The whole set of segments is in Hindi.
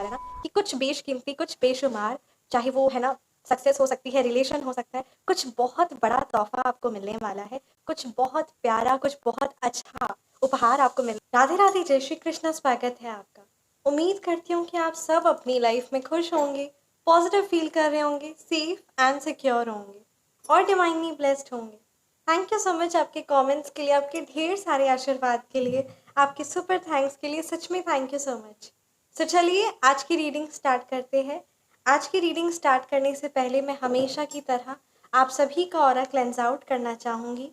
है ना कि कुछ बेशकीमती, कुछ बेशुमार, चाहे वो है ना सक्सेस हो सकती है, रिलेशन हो सकता है, कुछ बहुत बड़ा तोहफा आपको मिलने वाला है, कुछ बहुत प्यारा, कुछ बहुत अच्छा उपहार आपको मिल। राधे राधे, जय श्री कृष्ण, स्वागत है आपका। उम्मीद करती हूँ कि आप सब अपनी लाइफ में खुश होंगे, पॉजिटिव फील कर रहे होंगे, सेफ एंड सिक्योर होंगे और डिवाइनली ब्लेस्ड होंगे। थैंक यू सो मच आपके कमेंट्स के लिए, आपके ढेर सारे आशीर्वाद के लिए, आपके सुपर थैंक्स के लिए, सच में थैंक यू सो मच। तो चलिए आज की रीडिंग स्टार्ट करते हैं। आज की रीडिंग स्टार्ट करने से पहले मैं हमेशा की तरह आप सभी का ऑरा क्लेंस आउट करना चाहूँगी।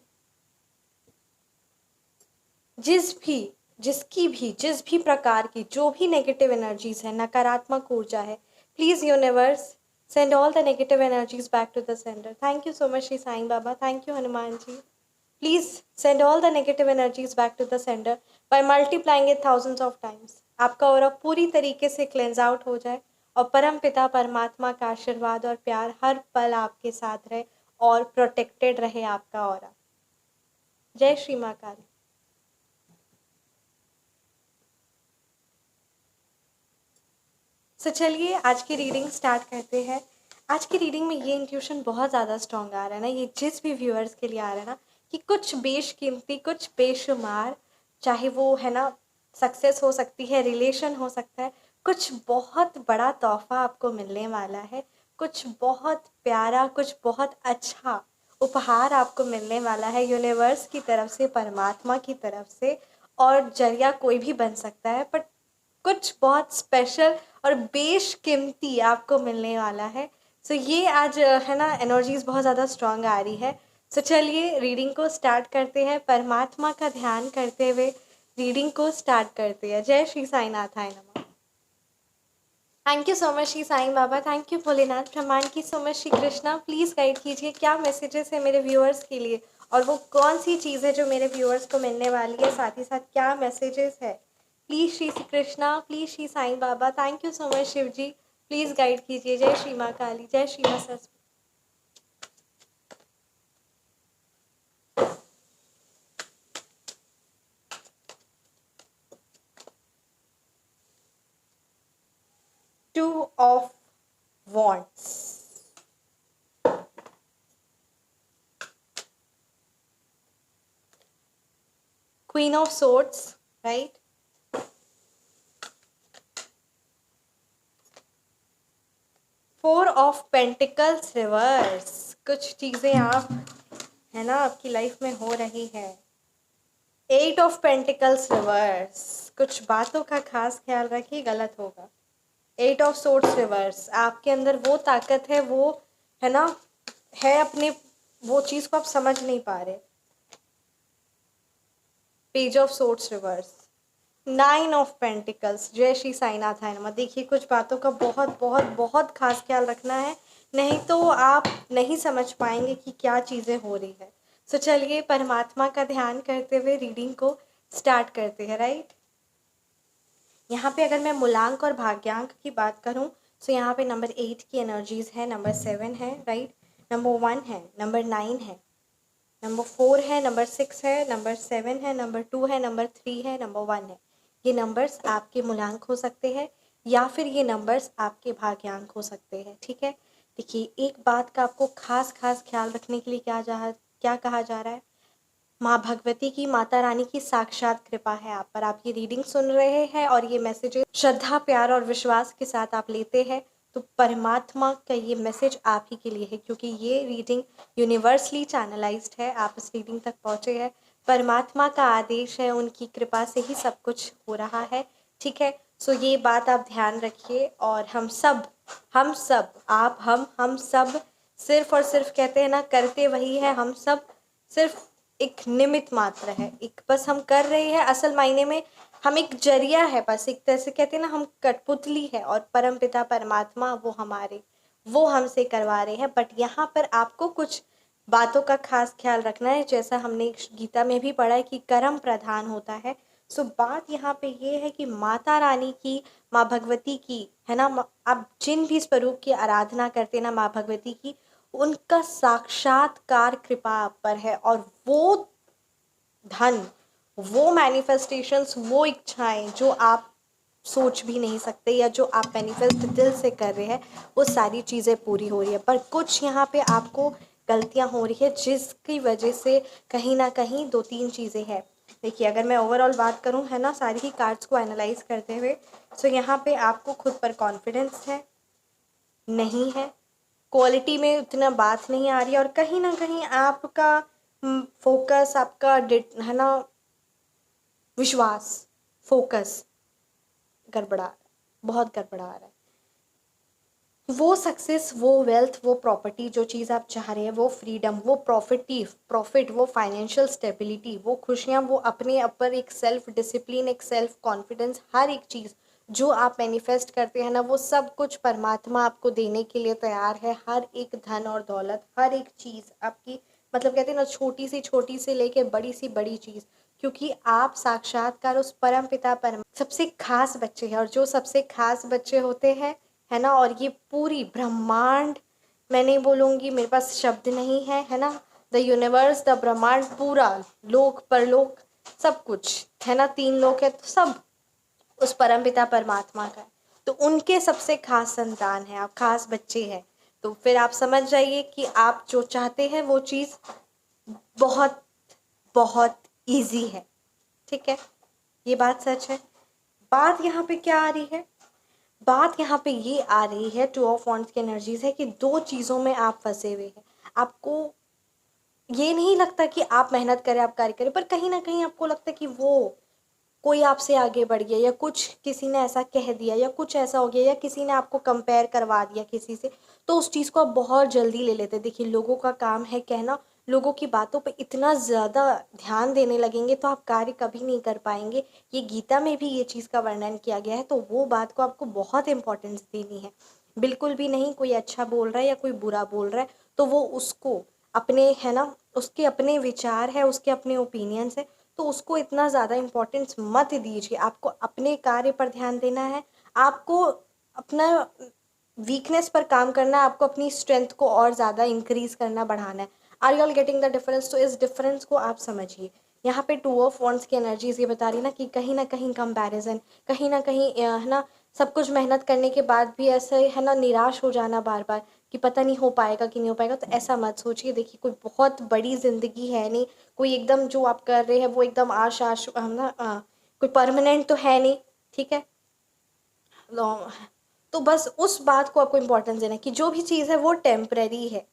जिस भी प्रकार की जो भी नेगेटिव एनर्जीज है, नकारात्मक ऊर्जा है, please universe send all the negative energies back to the sender. Thank you so much Shri Sai Baba, thank you Hanuman ji. Please send all the negative energies back to the sender by multiplying it thousands of times. आपका ऑरा पूरी तरीके से क्लेंस आउट हो जाए और परम पिता परमात्मा का आशीर्वाद और प्यार हर पल आपके साथ रहे और प्रोटेक्टेड रहे आपका ऑरा। जय श्री माँ काली। तो चलिए आज की रीडिंग स्टार्ट करते हैं। आज की रीडिंग में ये इंट्यूशन बहुत ज़्यादा स्ट्रॉन्ग आ रहा है ना, ये जिस भी व्यूअर्स के लिए आ रहा है ना कि कुछ बेशकीमती, कुछ बेशुमार, चाहे वो है ना सक्सेस हो सकती है, रिलेशन हो सकता है, कुछ बहुत बड़ा तोहफा आपको मिलने वाला है, कुछ बहुत प्यारा, कुछ बहुत अच्छा उपहार आपको मिलने वाला है यूनिवर्स की तरफ से, परमात्मा की तरफ से। और जरिया कोई भी बन सकता है, बट कुछ बहुत स्पेशल और बेशकीमती आपको मिलने वाला है। सो ये आज है ना एनर्जीज बहुत ज़्यादा स्ट्रांग आ रही है। सो चलिए रीडिंग को स्टार्ट करते हैं, परमात्मा का ध्यान करते हुए रीडिंग को स्टार्ट करते हैं। जय श्री साईनाथाय नमः। Thank you so much Shri Sai Baba, thank you Bholenath, प्रमाण की so much Shri Krishna. Please guide कीजिए क्या मैसेजेस है मेरे व्यूअर्स के लिए और वो कौन सी चीज़ है जो मेरे व्यूअर्स को मिलने वाली है, साथ ही साथ क्या मैसेजेस है। Please Shri Krishna, please Shri Sai Baba, thank you so much Shiv ji, please guide कीजिए। जय श्री माँ काली, जय श्री माँ Saraswati. Two of wands, queen of swords, right, four of pentacles reverse. कुछ चीज़ें आप है ना आपकी लाइफ में हो रही है। एट ऑफ पेंटिकल्स रिवर्स, कुछ बातों का खास ख्याल रखिए, गलत होगा। एट ऑफ सोर्ड्स रिवर्स, आपके अंदर वो ताकत है, वो है ना है अपने, वो चीज़ को आप समझ नहीं पा रहे। Page of swords reverse, nine of pentacles, जय श्री साईनाथ है नमः। देखिए कुछ बातों का बहुत बहुत बहुत खास ख्याल रखना है, नहीं तो आप नहीं समझ पाएंगे कि क्या चीज़ें हो रही है। सो चलिए परमात्मा का ध्यान करते हुए रीडिंग को स्टार्ट करते हैं, राइट। यहाँ पे अगर मैं मूलांक और भाग्यांक की बात करूँ तो यहाँ पे नंबर 8 की एनर्जीज है, नंबर 7 है, राइट, नंबर 1 है, नंबर 9 है, नंबर 4 है, नंबर 6 है, नंबर 7 है, नंबर 2 है, नंबर 3 है, नंबर 1 है। ये नंबर्स आपके मूलांक हो सकते हैं या फिर ये नंबर्स आपके भाग्यांक हो सकते हैं, ठीक है। देखिए एक बात का आपको खास खास ख्याल रखने के लिए क्या कहा जा रहा है। माँ भगवती की, माता रानी की साक्षात कृपा है आप पर। आप ये रीडिंग सुन रहे हैं और ये मैसेज श्रद्धा, प्यार और विश्वास के साथ आप लेते हैं तो परमात्मा का ये मैसेज आप ही के लिए है, क्योंकि ये रीडिंग यूनिवर्सली चैनलाइज्ड है। आप इस रीडिंग तक पहुँचे हैं, परमात्मा का आदेश है, उनकी कृपा से ही सब कुछ हो रहा है, ठीक है। सो ये बात आप ध्यान रखिए। और हम सब आप हम सब सिर्फ और सिर्फ कहते हैं ना, करते वही है, हम सब सिर्फ एक निमित्त मात्र है, एक बस हम कर रहे हैं, असल मायने में हम एक जरिया है, बस एक तरह से कहते हैं ना हम कठपुतली है और परम पिता परमात्मा वो हमसे करवा रहे हैं। बट यहाँ पर आपको कुछ बातों का खास ख्याल रखना है, जैसा हमने गीता में भी पढ़ा है कि कर्म प्रधान होता है। सो बात यहाँ पे ये है कि माता रानी की, माँ भगवती की, है ना, आप जिन भी स्वरूप की आराधना करते हैं ना माँ भगवती की, उनका साक्षात्कार कृपा आप पर है। और वो धन, वो मैनिफेस्टेशंस, वो इच्छाएं जो आप सोच भी नहीं सकते, या जो आप मैनिफेस्ट दिल से कर रहे हैं वो सारी चीज़ें पूरी हो रही है। पर कुछ यहाँ पे आपको गलतियाँ हो रही है जिसकी वजह से कहीं ना कहीं 2-3 चीज़ें हैं। देखिए, अगर मैं ओवरऑल बात करूँ है ना, सारी ही कार्ड्स को एनालाइज करते हुए, सो यहाँ पे आपको खुद पर कॉन्फिडेंस है नहीं है, क्वालिटी में उतना बात नहीं आ रही है, और कहीं ना कहीं आपका फोकस, आपका है ना विश्वास, फोकस गड़बड़ा रहा है, बहुत गड़बड़ा रहा है। वो सक्सेस, वो वेल्थ, वो प्रॉपर्टी, जो चीज़ आप चाह रहे हैं, वो फ्रीडम, वो प्रॉफिट, वो फाइनेंशियल स्टेबिलिटी, वो खुशियाँ, वो अपने ऊपर एक सेल्फ डिसिप्लिन, एक सेल्फ कॉन्फिडेंस, हर एक चीज़ जो आप मैनिफेस्ट करते हैं ना, वो सब कुछ परमात्मा आपको देने के लिए तैयार है। हर एक धन और दौलत, हर एक चीज़ आपकी, मतलब कहते हैं ना, छोटी से लेके बड़ी सी बड़ी चीज़, क्योंकि आप साक्षात्कार उस परम पिता परम सबसे खास बच्चे हैं। और जो सबसे खास बच्चे होते हैं, है ना, और ये पूरी ब्रह्मांड, मैं नहीं बोलूँगी, मेरे पास शब्द नहीं है ना, द यूनिवर्स, द ब्रह्मांड, पूरा लोक परलोक सब कुछ है ना, 3 लोक है, तो सब उस परमपिता परमात्मा का है। तो उनके सबसे खास संतान है आप, खास बच्चे हैं। तो फिर आप समझ जाइए कि आप जो चाहते हैं वो चीज़ बहुत बहुत ईजी है। ठीक है, ये बात सच है। बात यहाँ पे क्या आ रही है, बात यहाँ पे ये आ रही है, 2 ऑफ वॉन्ड्स की एनर्जीज है कि 2 चीज़ों में आप फंसे हुए हैं। आपको ये नहीं लगता कि आप मेहनत करें, आप कार्य करें, पर कहीं ना कहीं आपको लगता है कि वो कोई आपसे आगे बढ़ गया, या कुछ किसी ने ऐसा कह दिया, या कुछ ऐसा हो गया, या किसी ने आपको कंपेयर करवा दिया किसी से, तो उस चीज़ को आप बहुत जल्दी ले लेते हैं। देखिए, लोगों का काम है कहना, लोगों की बातों पे इतना ज़्यादा ध्यान देने लगेंगे तो आप कार्य कभी नहीं कर पाएंगे। ये गीता में भी ये चीज़ का वर्णन किया गया है, तो वो बात को आपको बहुत इंपॉर्टेंस देनी है। बिल्कुल भी नहीं, कोई अच्छा बोल रहा है या कोई बुरा बोल रहा है तो वो उसको अपने, है ना, उसके अपने विचार है, उसके अपने ओपिनियंस है, तो उसको इतना ज़्यादा इम्पोर्टेंस मत दीजिए। आपको अपने कार्य पर ध्यान देना है, आपको अपना वीकनेस पर काम करना है, आपको अपनी स्ट्रेंथ को और ज़्यादा इंक्रीज करना, बढ़ाना है। Are you all getting the difference? तो इस डिफरेंस को आप समझिए। यहाँ पे 2 ऑफ वॉन्ड्स की एनर्जीज ये बता रही ना कि कहीं ना कहीं कंपैरिजन, कहीं ना कहीं है ना, सब कुछ मेहनत करने के बाद भी ऐसे है ना निराश हो जाना बार बार कि पता नहीं हो पाएगा कि नहीं हो पाएगा, तो ऐसा मत सोचिए। देखिए, कोई बहुत बड़ी ज़िंदगी है नहीं, कोई एकदम जो आप कर रहे हैं वो एकदम आश हम ना कोई परमानेंट तो है नहीं। ठीक है, तो बस उस बात को आपको इम्पोर्टेंस देना है कि जो भी चीज़ है वो टेम्परेरी है।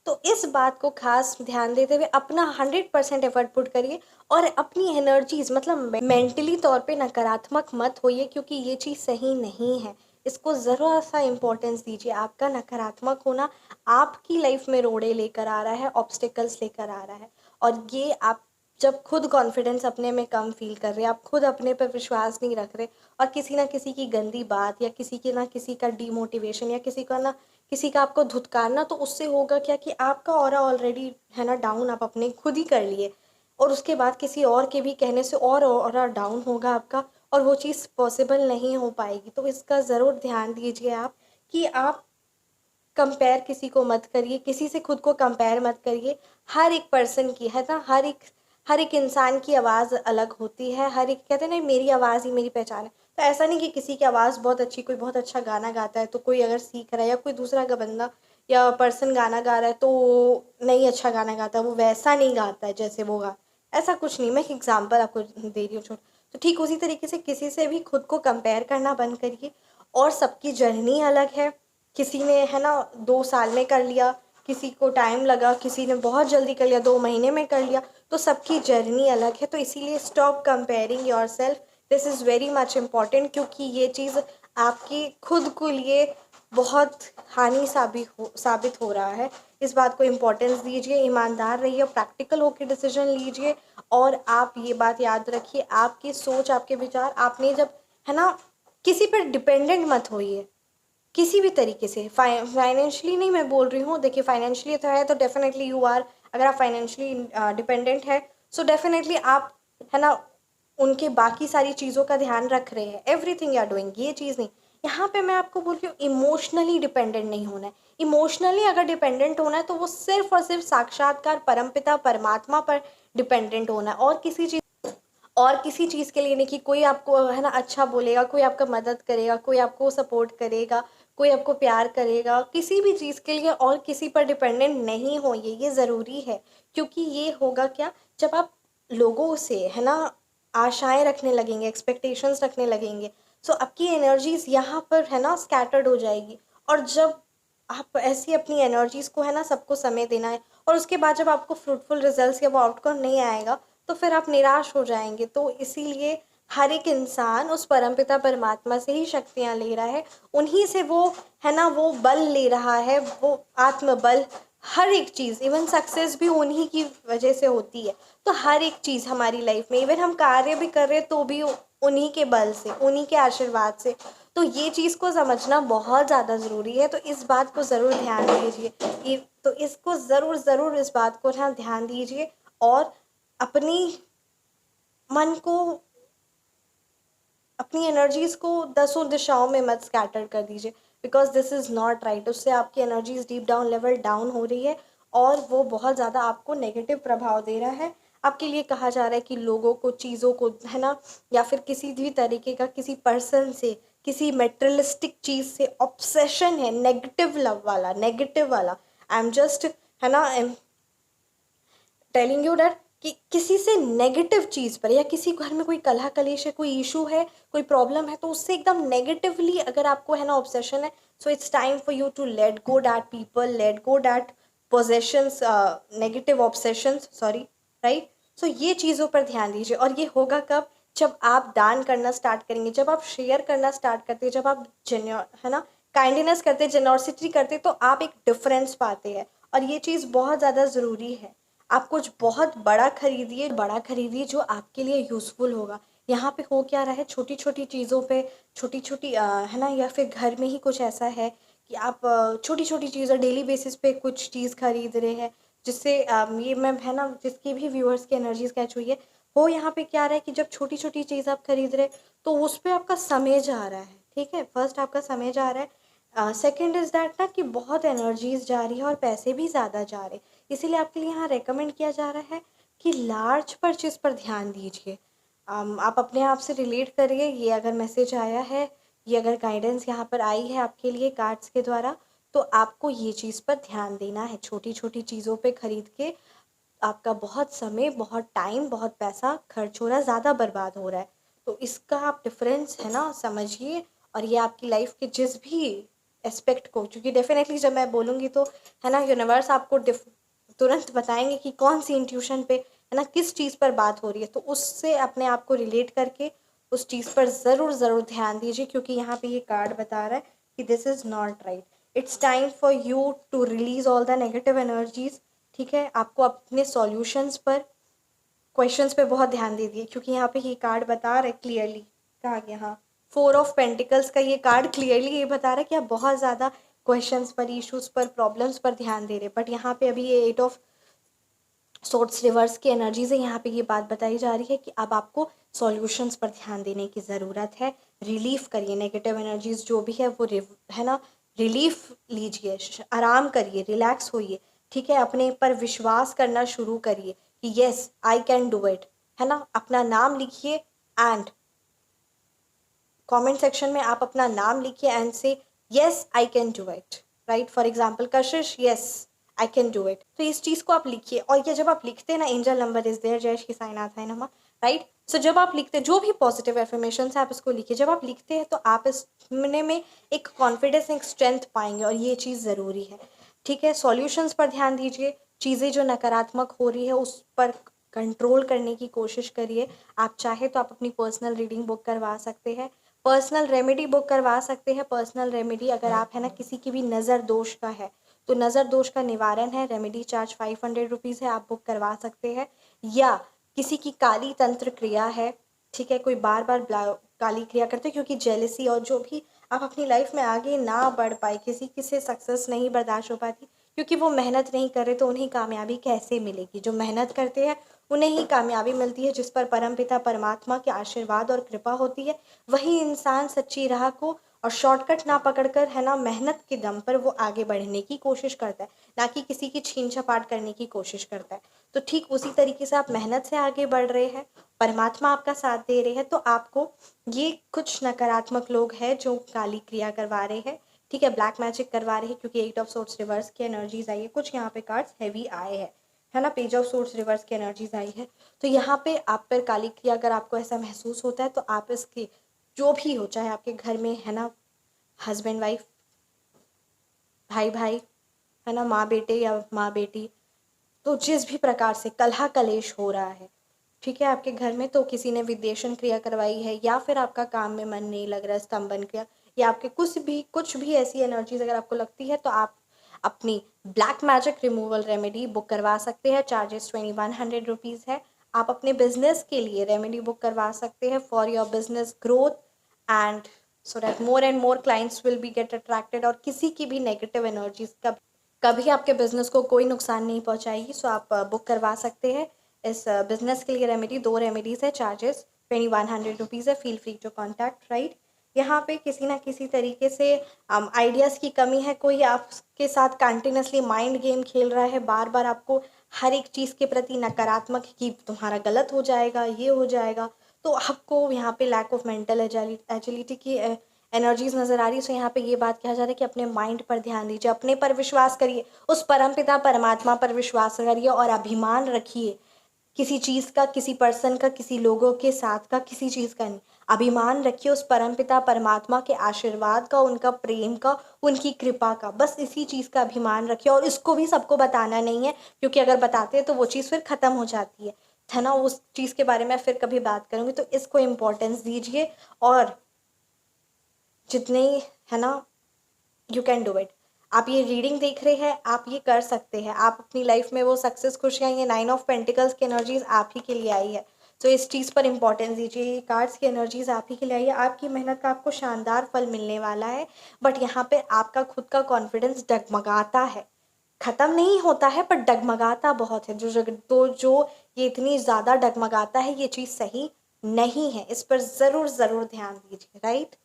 तो इस बात को खास ध्यान देते हुए अपना 100% एफर्ट पुट करिए, और अपनी एनर्जीज, मतलब मेंटली तौर पे नकारात्मक मत होइए, क्योंकि ये चीज़ सही नहीं है। इसको ज़रा सा इम्पोर्टेंस दीजिए। आपका नकारात्मक होना आपकी लाइफ में रोड़े लेकर आ रहा है, ऑब्स्टिकल्स लेकर आ रहा है। और ये आप जब खुद कॉन्फिडेंस अपने में कम फील कर रहे हैं, आप खुद अपने पर विश्वास नहीं रख रहे, और किसी ना किसी की गंदी बात, या किसी के ना किसी का डीमोटिवेशन, या किसी का ना किसी का आपको धुतकारना, तो उससे होगा क्या कि आपका ऑरा ऑलरेडी है ना डाउन, आप अपने खुद ही कर लिए, और उसके बाद किसी और के भी कहने से और ऑरा डाउन होगा आपका, और वो चीज़ पॉसिबल नहीं हो पाएगी। तो इसका ज़रूर ध्यान दीजिए आप कि आप कंपेयर किसी को मत करिए, किसी से खुद को कंपेयर मत करिए। हर एक पर्सन की है ना, हर एक इंसान की आवाज़ अलग होती है। हर एक कहते हैं ना, मेरी आवाज़ ही मेरी पहचान है। तो ऐसा नहीं कि किसी की आवाज़ बहुत अच्छी, कोई बहुत अच्छा गाना गाता है तो कोई अगर सीख रहा है, या कोई दूसरा का बंदा या पर्सन गाना गा रहा है तो नहीं अच्छा गाना गाता, वो वैसा नहीं गाता है जैसे वो गा, ऐसा कुछ नहीं। मैं एक एग्जाम्पल आपको दे रही हूँ छोटा। तो ठीक उसी तरीके से किसी से भी खुद को कंपेयर करना बंद करिए। और सबकी जर्नी अलग है, किसी ने है ना 2 साल में कर लिया, किसी को टाइम लगा, किसी ने बहुत जल्दी कर लिया, 2 महीने में कर लिया। तो सबकी जर्नी अलग है, तो इसीलिए stop comparing your self, this is very much important, क्योंकि ये चीज़ आपकी खुद को लिए बहुत हानि साबित हो रहा है। इस बात को इम्पोर्टेंस दीजिए, ईमानदार रहिए, प्रैक्टिकल होकर डिसीजन लीजिए। और आप ये बात याद रखिए, आपकी सोच, आपके विचार, आपने जब है ना, किसी पर डिपेंडेंट मत होइए किसी भी तरीके से। फाइनेंशियली नहीं मैं बोल रही हूँ, देखिए फाइनेंशियली तो है तो डेफिनेटली यू आर, अगर आप फाइनेंशियली डिपेंडेंट है सो डेफिनेटली आप है ना उनके बाकी सारी चीज़ों का ध्यान रख रहे हैं, एवरीथिंग यू आर डूइंग, ये चीज़ नहीं। यहाँ पे मैं आपको बोल रही हूँ इमोशनली डिपेंडेंट नहीं होना है। इमोशनली अगर डिपेंडेंट होना है तो वो सिर्फ और सिर्फ साक्षात्कार परमपिता परमात्मा पर डिपेंडेंट होना है, और किसी चीज़ के लिए नहीं कि कोई आपको है ना अच्छा बोलेगा, कोई आपका मदद करेगा, कोई आपको सपोर्ट करेगा, कोई आपको प्यार करेगा, किसी भी चीज़ के लिए और किसी पर डिपेंडेंट नहीं होइए, ये ज़रूरी है। क्योंकि ये होगा क्या, जब आप लोगों से है ना आशाएं रखने लगेंगे, एक्सपेक्टेशंस रखने लगेंगे, सो आपकी एनर्जीज यहाँ पर है ना स्कैटर्ड हो जाएगी। और जब आप ऐसी अपनी एनर्जीज को है ना सबको समय देना है, और उसके बाद जब आपको फ्रूटफुल रिजल्ट्स या वो आउटकम नहीं आएगा, तो फिर आप निराश हो जाएंगे। तो इसीलिए हर एक इंसान उस परमपिता परमात्मा से ही शक्तियाँ ले रहा है, उन्हीं से वो है ना वो बल ले रहा है, वो आत्मबल। हर एक चीज़, इवन सक्सेस भी उन्हीं की वजह से होती है। तो हर एक चीज़ हमारी लाइफ में, इवन हम कार्य भी कर रहे हैं तो भी उन्हीं के बल से, उन्हीं के आशीर्वाद से। तो ये चीज़ को समझना बहुत ज़्यादा ज़रूरी है। तो इस बात को ज़रूर ध्यान दीजिए, ये तो इसको ज़रूर ज़रूर इस बात को ना ध्यान दीजिए, और अपनी मन को, अपनी एनर्जीज को दसों दिशाओं में मत स्कैटर कर दीजिए, because this is not right. उससे आपकी energies deep down level down हो रही है, और वो बहुत ज़्यादा आपको नेगेटिव प्रभाव दे रहा है। आपके लिए कहा जा रहा है कि लोगों को, चीज़ों को है ना, या फिर किसी भी तरीके का किसी पर्सन से, किसी मेटेरियलिस्टिक चीज़ से ऑब्सेशन है, नेगेटिव लव वाला, नेगेटिव वाला। आई एम जस्ट है ना टेलिंग यू डैट कि किसी से नेगेटिव चीज़ पर, या किसी घर में कोई कलह कलेश है, कोई इशू है, कोई प्रॉब्लम है, तो उससे एकदम नेगेटिवली अगर आपको है ना ऑब्सेशन है, so it's time for you to let go that people, let go that possessions, negative obsessions, sorry, right. So ये चीज़ों पर ध्यान दीजिए। और ये होगा कब, जब आप दान करना स्टार्ट करेंगे, जब आप शेयर करना स्टार्ट करते हैं, जब आप है ना काइंडनेस करते, जेनोसिटी करते, तो आप एक डिफरेंस पाते हैं। और ये चीज़ बहुत ज़्यादा ज़रूरी है। आप कुछ बहुत बड़ा खरीदिए, बड़ा खरीदिए जो आपके लिए यूज़फुल होगा। यहाँ पे हो क्या रहा है, छोटी छोटी चीज़ों पे, छोटी छोटी है ना, या फिर घर में ही कुछ ऐसा है कि आप छोटी छोटी चीज़ें डेली बेसिस पे कुछ चीज़ खरीद रहे हैं, जिससे ये मैं है ना जिसकी भी व्यूअर्स की एनर्जीज कैच हुई है, हो यहाँ पे क्या रहा है कि जब छोटी छोटी चीज़ आप खरीद रहे, तो उस पर आपका समय जा रहा है। ठीक है, फर्स्ट आपका समय जा रहा है, सेकेंड इज़ दैट ना कि बहुत एनर्जीज जा रही है और पैसे भी ज़्यादा जा रहे हैं। इसीलिए आपके लिए यहाँ रेकमेंड किया जा रहा है कि लार्ज परचेज पर ध्यान दीजिए। आप अपने आप से रिलेट करिए, ये अगर मैसेज आया है, ये अगर गाइडेंस यहाँ पर आई है आपके लिए कार्ड्स के द्वारा, तो आपको ये चीज़ पर ध्यान देना है। छोटी छोटी चीज़ों पे खरीद के आपका बहुत समय, बहुत टाइम, बहुत पैसा खर्च हो रहा है, ज़्यादा बर्बाद हो रहा है। तो इसका आप डिफरेंस है ना समझिए, और ये आपकी लाइफ के जिस भी एस्पेक्ट को, क्योंकि डेफिनेटली जब मैं बोलूँगी तो है ना यूनिवर्स आपको तुरंत बताएंगे कि कौन सी इंट्यूशन पे है ना किस चीज़ पर बात हो रही है। तो उससे अपने आप को रिलेट करके उस चीज़ पर ज़रूर ज़रूर ध्यान दीजिए, क्योंकि यहाँ पे ये कार्ड बता रहा है कि this is not right. It's time for you to release all the negative energies. ठीक है, आपको अपने सॉल्यूशंस पर, क्वेश्चंस पे बहुत ध्यान दे दिए, क्योंकि यहाँ पे ये कार्ड बता रहा है क्लियरली, कहा गया हाँ, 4 ऑफ पेंटिकल्स का ये कार्ड क्लियरली ये बता रहा है कि आप बहुत ज़्यादा क्वेश्चंस पर, इश्यूज पर, प्रॉब्लम्स पर ध्यान दे रहे हैं। बट यहाँ पे अभी ये 8 ऑफ सोर्ट्स रिवर्स की एनर्जी से यहाँ पे ये बात बताई जा रही है कि अब आपको सॉल्यूशंस पर ध्यान देने की ज़रूरत है। रिलीफ करिए, नेगेटिव एनर्जीज जो भी है वो है ना रिलीफ लीजिए, आराम करिए, रिलैक्स होइए। ठीक है, अपने पर विश्वास करना शुरू करिए कि yes I can do it, है ना। अपना नाम लिखिए, एंड कमेंट सेक्शन में आप अपना नाम लिखिए and say yes I can do it, right. For example Kashish, yes I can do it. तो इस चीज़ को आप लिखिए, और ये जब आप लिखते हैं ना, एंजल नंबर इज देयर, जय श्री साईनाथ है नमा, राइट। सो जब आप लिखते हैं जो भी पॉजिटिव एफर्मेशन है आप इसको लिखिए। जब आप लिखते हैं तो आप इसमें में एक कॉन्फिडेंस, एक स्ट्रेंथ पाएंगे, और ये चीज़ ज़रूरी है। ठीक है, सॉल्यूशंस पर ध्यान दीजिए, चीज़ें जो नकारात्मक हो रही है उस पर कंट्रोल करने की कोशिश करिए। आप चाहे तो आप अपनी पर्सनल रीडिंग बुक करवा सकते हैं, पर्सनल रेमेडी बुक करवा सकते हैं। पर्सनल रेमेडी अगर आप है ना किसी की भी नज़र दोष का है, तो नज़र दोष का निवारण है, रेमेडी चार्ज 500 रुपीज़ है, आप बुक करवा सकते हैं। या किसी की काली तंत्र क्रिया है, ठीक है, कोई बार बार काली क्रिया करते हैं, क्योंकि जेलसी और जो भी आप अपनी लाइफ में आगे ना बढ़ पाए, किसी से सक्सेस नहीं बर्दाश्त हो पाती, क्योंकि वो मेहनत नहीं कर रहे, तो उन्हें कामयाबी कैसे मिलेगी। जो मेहनत करते हैं उन्हें ही कामयाबी मिलती है, जिस पर परमपिता परमात्मा के आशीर्वाद और कृपा होती है। वही इंसान सच्ची राह को और शॉर्टकट ना पकड़कर है ना मेहनत के दम पर वो आगे बढ़ने की कोशिश करता है, ना कि किसी की छीन झपाट करने की कोशिश करता है। तो ठीक उसी तरीके से आप मेहनत से आगे बढ़ रहे हैं, परमात्मा आपका साथ दे रहे हैं, तो आपको ये कुछ नकारात्मक लोग हैं जो काली क्रिया करवा रहे हैं, ठीक है, ब्लैक मैजिक करवा रहे हैं, क्योंकि 8 ऑफ सोर्ट्स रिवर्स की एनर्जीज आई है, कुछ यहाँ पे कार्ड्स हैवी आए हैं, है ना, पेज ऑफ सोर्ट्स रिवर्स की एनर्जीज आई है। तो यहाँ पे आप पर काली क्रिया अगर आपको ऐसा महसूस होता है तो आप इसकी जो भी हो, चाहे आपके घर में है ना हस्बैंड वाइफ, भाई भाई, है ना, माँ बेटे या माँ बेटी, तो जिस भी प्रकार से कलह कलेश हो रहा है, ठीक है, आपके घर में, तो किसी ने विदेशन क्रिया करवाई है, या फिर आपका काम में मन नहीं लग रहा है, स्तंभन क्रिया, या आपके कुछ भी ऐसी एनर्जीज अगर आपको लगती है, तो आप अपनी black magic removal remedy book करवा सकते हैं। चार्जेस 2100 रुपीज़ है। आप अपने बिजनेस के लिए रेमेडी बुक करवा सकते हैं for your business growth and so that more and more clients will be get attracted, और किसी की भी नेगेटिव एनर्जीज का कभी आपके बिजनेस को कोई नुकसान नहीं पहुंचाएगी। सो आप बुक करवा सकते हैं इस बिजनेस के लिए रेमेडी। 2 रेमेडीज़ है, चार्जेस 2100 रुपीज़ है। Feel free to contact, right. यहाँ पे किसी ना किसी तरीके से आइडियाज़ की कमी है, कोई आपके साथ कंटिन्यूसली माइंड गेम खेल रहा है, बार बार आपको हर एक चीज़ के प्रति नकारात्मक कि तुम्हारा गलत हो जाएगा, ये हो जाएगा, तो आपको यहाँ पे लैक ऑफ मेंटल एजिलिटी की एनर्जीज नज़र आ रही है। सो यहाँ पे ये बात कहा जा रहा है कि अपने माइंड पर ध्यान दीजिए, अपने पर विश्वास करिए, उस परमपिता परमात्मा पर विश्वास करिए और अभिमान रखिए, किसी चीज़ का, किसी पर्सन का, किसी लोगों के साथ का, किसी चीज़ का नहीं, अभिमान रखिए उस परमपिता परमात्मा के आशीर्वाद का, उनका प्रेम का, उनकी कृपा का, बस इसी चीज़ का अभिमान रखिए। और इसको भी सबको बताना नहीं है, क्योंकि अगर बताते हैं तो वो चीज़ फिर ख़त्म हो जाती है ना। उस चीज़ के बारे में फिर कभी बात करूँगी, तो इसको इम्पोर्टेंस दीजिए और जितने, है ना, यू कैन डू इट। आप ये रीडिंग देख रहे हैं, आप ये कर सकते हैं, आप अपनी लाइफ में वो सक्सेस, खुशियाँ, ये 9 ऑफ पेंटिकल्स की एनर्जीज आप ही के लिए आई है। तो इस चीज़ पर इंपॉर्टेंस दीजिए, ये कार्ड्स की एनर्जीज आप ही के लिए आई है, आपकी मेहनत का आपको शानदार फल मिलने वाला है। बट यहाँ पे आपका खुद का कॉन्फिडेंस डगमगाता है, ख़त्म नहीं होता है पर डगमगाता बहुत है। जो ये इतनी ज़्यादा डगमगाता है, ये चीज़ सही नहीं है, इस पर ज़रूर ज़रूर ध्यान दीजिए, राइट।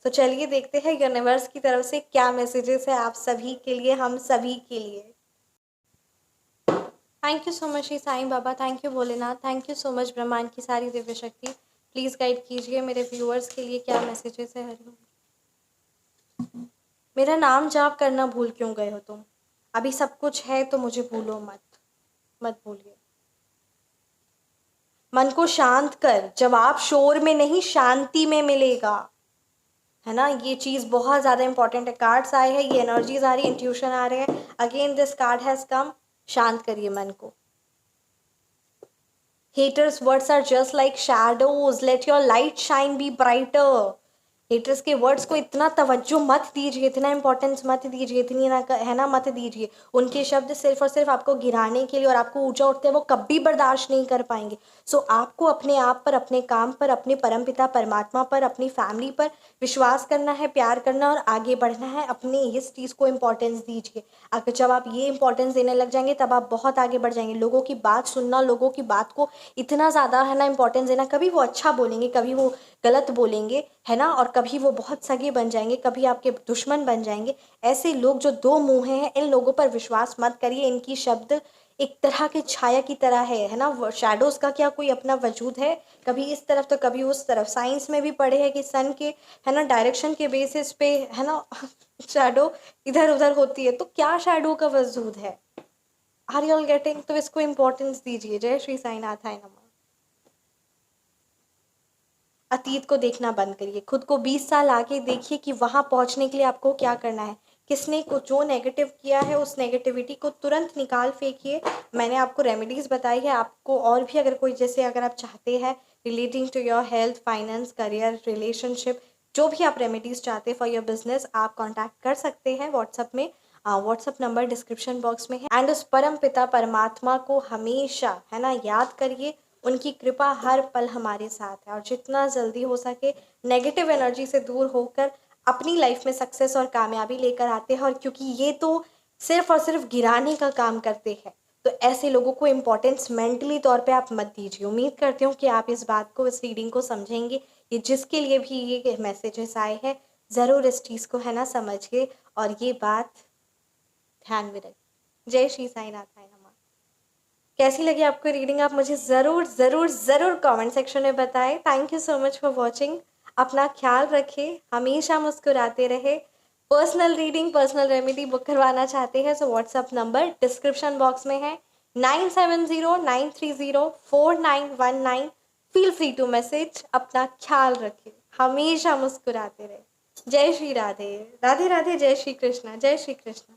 तो चलिए देखते हैं यूनिवर्स की तरफ से क्या मैसेजेस है आप सभी के लिए, हम सभी के लिए। Thank you so much Shri Sai Baba, thank you Bholenath, thank you so much ब्रह्मांड की सारी दिव्य शक्ति। प्लीज़ गाइड कीजिए मेरे व्यूअर्स के लिए क्या मैसेजेस है। हरिओम। मेरा नाम जाप करना भूल क्यों गए हो तुम? अभी सब कुछ है तो मुझे भूलो मत, मत भूलिए। मन को शांत कर, जवाब शोर में नहीं शांति में मिलेगा, है ना। ये चीज़ बहुत ज़्यादा इंपॉर्टेंट है। कार्ड्स आए हैं, ये एनर्जीज आ रही है, इंट्यूशन आ रहे हैं। Again this card has come. शांत करिए मन को। Haters words are just like shadows, let your light shine be brighter. Haters के वर्ड्स को इतना तवज्जो मत दीजिए, इतना इंपॉर्टेंस मत दीजिए, इतनी ना, है ना, मत दीजिए। उनके शब्द सिर्फ और सिर्फ आपको गिराने के लिए और आपको ऊंचा उठते वो कभी बर्दाश्त नहीं कर पाएंगे। सो आपको अपने आप पर, अपने काम पर, अपने परमपिता परमात्मा पर, अपनी फैमिली पर विश्वास करना है, प्यार करना और आगे बढ़ना है। अपने इस चीज़ को इम्पोर्टेंस दीजिए। अगर जब आप ये इंपॉर्टेंस देने लग जाएंगे तब आप बहुत आगे बढ़ जाएंगे। लोगों की बात सुनना, लोगों की बात को इतना ज़्यादा, है ना, इंपॉर्टेंस देना, कभी वो अच्छा बोलेंगे, कभी वो गलत बोलेंगे, है ना, और कभी वो बहुत सगे बन जाएंगे, कभी आपके दुश्मन बन जाएंगे। ऐसे लोग जो दो मुँहे हैं, इन लोगों पर विश्वास मत करिए। इनकी शब्द एक तरह की छाया की तरह है ना। शैडोज का क्या कोई अपना वजूद है? कभी इस तरफ तो कभी उस तरफ। साइंस में भी पढ़े हैं कि सन के, है ना, डायरेक्शन के बेसिस पे, है ना, शैडो इधर उधर होती है। तो क्या शैडो का वजूद है? Are you all getting? तो इसको इम्पोर्टेंस दीजिए। जय श्री साईनाथाय नमः। अतीत को देखना बंद करिए, खुद को 20 साल आगे देखिए कि वहाँ पहुँचने के लिए आपको क्या करना है। किसने को जो नेगेटिव किया है, उस नेगेटिविटी को तुरंत निकाल फेंकिए। मैंने आपको रेमेडीज़ बताई है, आपको और भी अगर कोई, जैसे अगर आप चाहते हैं relating to your health, finance, career, relationship, जो भी आप रेमेडीज़ चाहते हैं फॉर योर बिजनेस, आप कॉन्टैक्ट कर सकते हैं व्हाट्सअप में। व्हाट्सअप नंबर डिस्क्रिप्शन बॉक्स में है। एंड उस परम पिता परमात्मा को हमेशा, है ना, याद करिए। उनकी कृपा हर पल हमारे साथ है, और जितना जल्दी हो सके नेगेटिव एनर्जी से दूर होकर अपनी लाइफ में सक्सेस और कामयाबी लेकर आते हैं। और क्योंकि ये तो सिर्फ और सिर्फ गिराने का काम करते हैं, तो ऐसे लोगों को इम्पोर्टेंस मेंटली तौर पे आप मत दीजिए। उम्मीद करती हूँ कि आप इस बात को, इस रीडिंग को समझेंगे। ये जिसके लिए भी ये मैसेजेस आए हैं, ज़रूर इस चीज़ को है ना समझिए और ये बात ध्यान में रखिए। जय श्री साईनाथ हाय नमः। कैसी लगी आपको रीडिंग आप मुझे ज़रूर ज़रूर ज़रूर कमेंट सेक्शन में बताएं। Thank you so much for watching. अपना ख्याल रखें, हमेशा मुस्कुराते रहे। Personal reading, personal remedy book करवाना चाहते हैं तो व्हाट्सअप नंबर डिस्क्रिप्शन बॉक्स में है 9709304919। Feel free to message. अपना ख्याल रखें, हमेशा मुस्कुराते रहे। जय श्री राधे, राधे राधे, जय श्री कृष्णा, जय श्री कृष्णा।